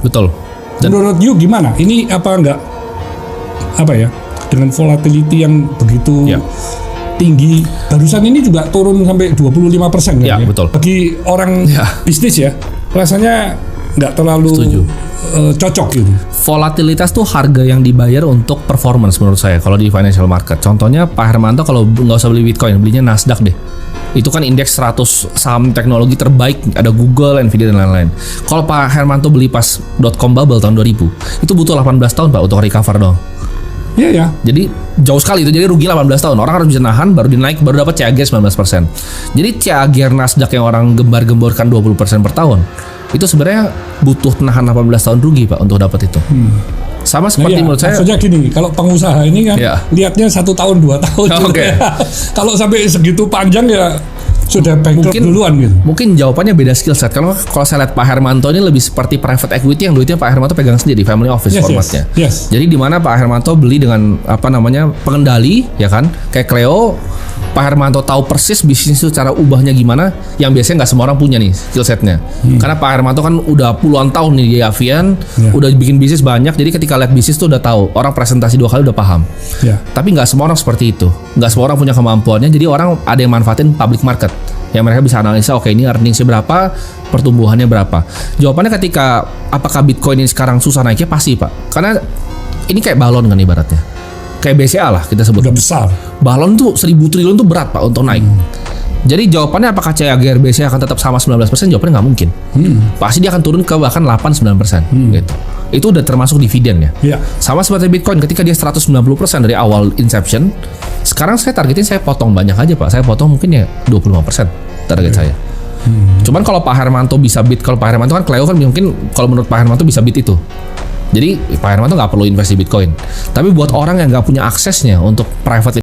Betul. Menurut you gimana? Ini dengan volatility yang begitu tinggi, barusan ini juga turun sampai 25% Ya, kan, betul. Bagi orang bisnis ya, rasanya nggak terlalu cocok gitu. Volatilitas tuh harga yang dibayar untuk performance menurut saya kalau di financial market. Contohnya Pak Hermanto kalau nggak usah beli Bitcoin, belinya Nasdaq deh. Itu kan indeks 100 saham teknologi terbaik, ada Google, Nvidia dan lain-lain. Kalau Pak Hermanto beli pas .com bubble tahun 2000, itu butuh 18 tahun Pak untuk recover dong. Iya ya. Jadi jauh sekali itu, jadi rugi 18 tahun. Orang harus bisa nahan, baru dinaik, baru dapat CAGR 19%. Jadi CAGR Nasdaq yang orang gembar-gemborkan 20% per tahun, itu sebenarnya butuh nahan 18 tahun rugi Pak untuk dapat itu. Sama seperti menurut saya. Maksudnya gini, kalau pengusaha ini kan lihatnya 1 tahun 2 tahun. Kalau sampai segitu panjang ya sudah bankrupt duluan gitu. Mungkin jawabannya beda skill set. Kalau saya lihat Pak Hermanto ini lebih seperti private equity yang duitnya Pak Hermanto pegang sendiri, family office formatnya. Jadi di mana Pak Hermanto beli dengan pengendali ya kan, kayak Cleo. Pak Hermanto tahu persis bisnis itu cara ubahnya gimana, yang biasanya nggak semua orang punya nih skill setnya. Karena Pak Hermanto kan udah puluhan tahun nih di Avian, udah bikin bisnis banyak. Jadi ketika lihat bisnis tuh udah tahu, orang presentasi 2 kali udah paham. Tapi nggak semua orang seperti itu, nggak semua orang punya kemampuannya. Jadi orang ada yang manfaatin public market, yang mereka bisa analisa, oke ini earningsnya berapa, pertumbuhannya berapa. Jawabannya ketika apakah Bitcoin ini sekarang susah naiknya, pasti Pak. Karena ini kayak balon kan ibaratnya. Kayak BCA lah kita sebut. Udah besar. Balon tuh 1000 triliun tuh berat Pak untuk naik. Jadi jawabannya apakah CAGR BCA akan tetap sama 19%? Jawabannya nggak mungkin. Pasti dia akan turun ke bahkan 8-9%. Gitu. Itu udah termasuk dividen ya. Sama seperti Bitcoin, ketika dia 190% dari awal inception, sekarang saya targetin, saya potong banyak aja Pak. Saya potong mungkin ya 25% target saya. Cuman kalau Pak Hermanto bisa beat, kalau Pak Hermanto kan Cleo kan mungkin kalau menurut Pak Hermanto bisa beat itu. Jadi Pak Hermanto nggak perlu invest di Bitcoin. Tapi buat orang yang nggak punya aksesnya untuk private